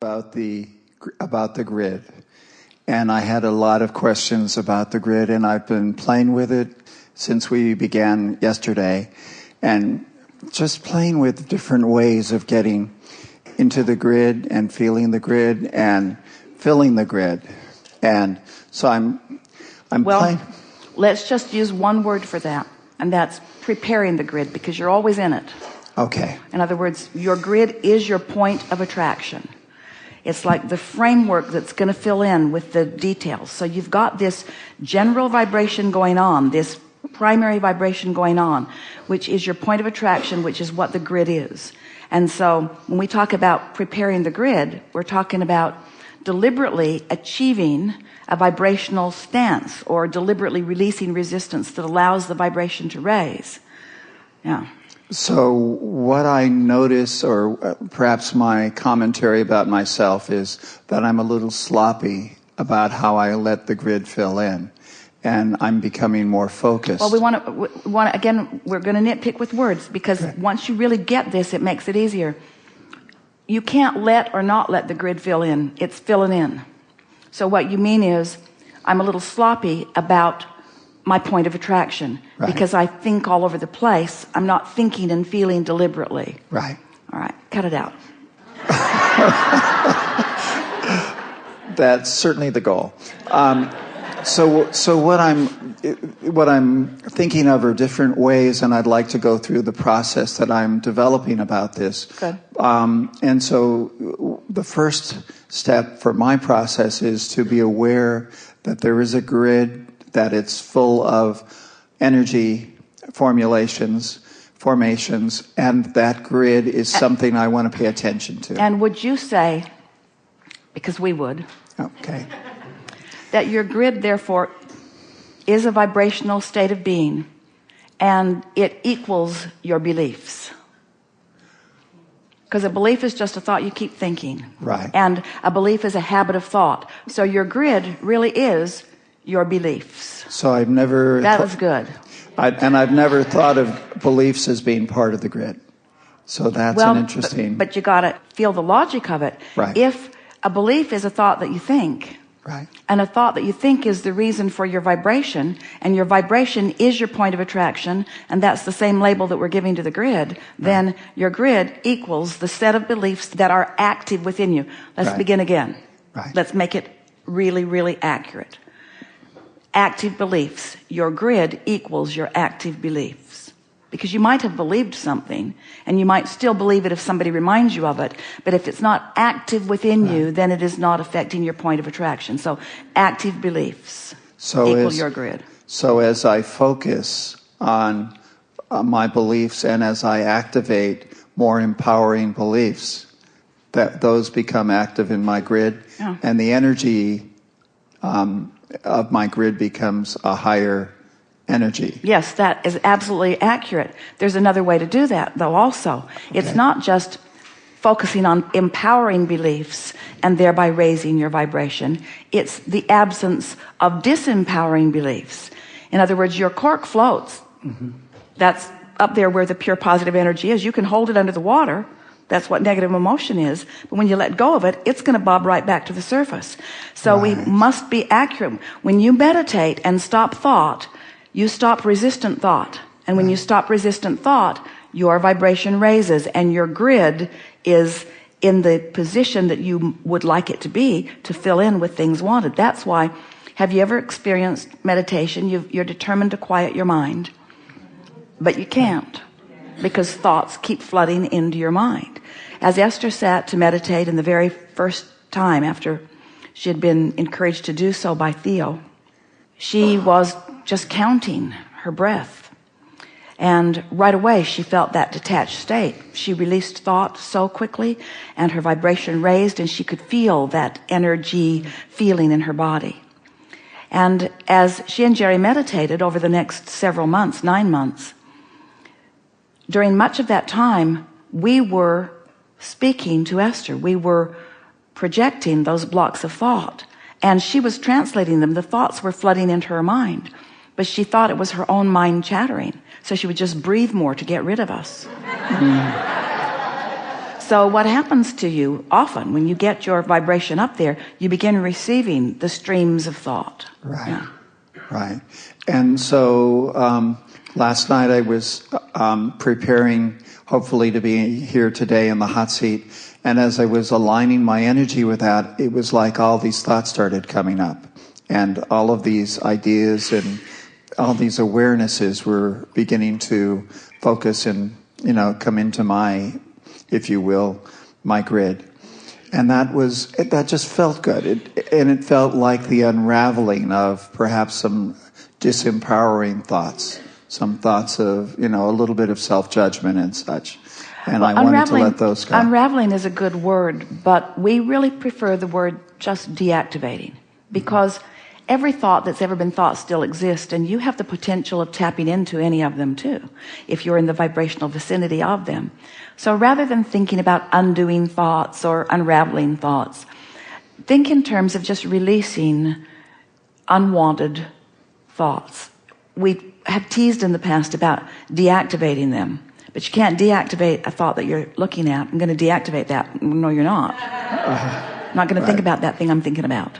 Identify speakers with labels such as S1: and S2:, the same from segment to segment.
S1: about the grid, and I had a lot of questions about the grid, and I've been playing with it since we began yesterday, and just playing with different ways of getting into the grid and feeling the grid and filling the grid. And so I'm playing.
S2: Let's just use one word for that, and that's preparing the grid, because you're always in it.
S1: Okay.
S2: In other words, your grid is your point of attraction. It's like the framework that's going to fill in with the details. So you've got this general vibration going on, this primary vibration going on, which is your point of attraction, which is what the grid is. And so when we talk about preparing the grid, we're talking about deliberately achieving a vibrational stance, or deliberately releasing resistance that allows the vibration to raise. Yeah.
S1: So what I notice, or perhaps my commentary about myself, is that I'm a little sloppy about how I let the grid fill in, and I'm becoming more focused.
S2: Well, we want to again, we're going to nitpick with words, because once you really get this, it makes it easier. You can't let or not let the grid fill in. It's filling in. So what you mean is, I'm a little sloppy about my point of attraction, because I think all over the place. I'm not thinking and feeling deliberately.
S1: Right.
S2: All right, cut it out.
S1: That's certainly the goal. So what I'm thinking of are different ways, and I'd like to go through the process that I'm developing about this.
S2: Good.
S1: And so the first step for my process is to be aware that there is a grid, that it's full of energy formations, and that grid is something I want to pay attention to.
S2: And would you say, because we would,
S1: okay,
S2: that your grid, therefore, is a vibrational state of being, and it equals your beliefs? Because a belief is just a thought you keep thinking.
S1: Right.
S2: And a belief is a habit of thought. So your grid really is your beliefs.
S1: So I've never...
S2: That was good.
S1: I've never thought of beliefs as being part of the grid. So that's an interesting...
S2: But you got to feel the logic of it.
S1: Right.
S2: If a belief is a thought that you think...
S1: Right.
S2: And a thought that you think is the reason for your vibration, and your vibration is your point of attraction, and that's the same label that we're giving to the grid, then your grid equals the set of beliefs that are active within you. Let's begin again.
S1: Right.
S2: Let's make it really, really accurate. Active beliefs. Your grid equals your active beliefs. Because you might have believed something, and you might still believe it if somebody reminds you of it, but if it's not active within you, then it is not affecting your point of attraction. So active beliefs equal your grid.
S1: So as I focus on my beliefs, and as I activate more empowering beliefs, that those become active in my grid, and the energy of my grid becomes a higher energy.
S2: Yes, that is absolutely accurate. There's another way to do that, though, also. Okay. It's not just focusing on empowering beliefs and thereby raising your vibration. It's the absence of disempowering beliefs. In other words, your cork floats. Mm-hmm. That's up there where the pure positive energy is. You can hold it under the water. That's what negative emotion is. But when you let go of it, it's going to bob right back to the surface. So we must be accurate. When you meditate and stop thought, you stop resistant thought. And when you stop resistant thought, your vibration raises, and your grid is in the position that you would like it to be, to fill in with things wanted. That's why, have you ever experienced meditation? You're determined to quiet your mind, but you can't, because thoughts keep flooding into your mind. As Esther sat to meditate, in the very first time after she had been encouraged to do so by Theo, she was just counting her breath. And right away she felt that detached state. She released thought so quickly, and her vibration raised, and she could feel that energy feeling in her body. And as she and Jerry meditated over the next several months, 9 months, during much of that time, we were speaking to Esther. We were projecting those blocks of thought, and she was translating them. The thoughts were flooding into her mind, but she thought it was her own mind chattering, so she would just breathe more to get rid of us. so what happens to you often when you get your vibration up there, you begin receiving the streams of thought.
S1: Right.
S2: Yeah.
S1: Right. And so last night I was preparing, hopefully, to be here today in the hot seat. And as I was aligning my energy with that, it was like all these thoughts started coming up. And all of these ideas and all these awarenesses were beginning to focus and, come into my, if you will, my grid. And that just felt good. It felt like the unraveling of perhaps some disempowering thoughts, some thoughts of, a little bit of self-judgment and such. And I wanted to let those go.
S2: Unraveling is a good word, but we really prefer the word just deactivating, because every thought that's ever been thought still exists, and you have the potential of tapping into any of them too, if you're in the vibrational vicinity of them. So rather than thinking about undoing thoughts or unraveling thoughts, think in terms of just releasing unwanted thoughts. We have teased in the past about deactivating them, but you can't deactivate a thought that you're looking at. I'm going to deactivate that. No, you're not. I'm not going to think about that thing I'm thinking about.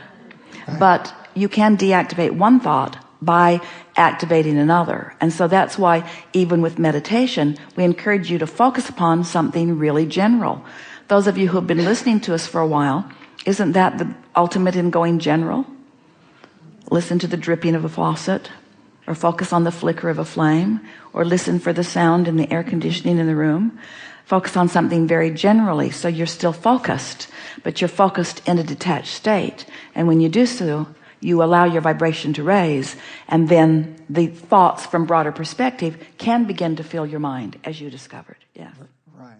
S1: Right.
S2: But you can deactivate one thought by activating another. And so that's why even with meditation, we encourage you to focus upon something really general. Those of you who have been listening to us for a while, isn't that the ultimate in going general? Listen to the dripping of a faucet, or focus on the flicker of a flame, or listen for the sound in the air conditioning in the room. Focus on something very generally, so you're still focused, but you're focused in a detached state. And when you do so, you allow your vibration to raise, and then the thoughts from broader perspective can begin to fill your mind, as you discovered. Yeah.
S1: Right.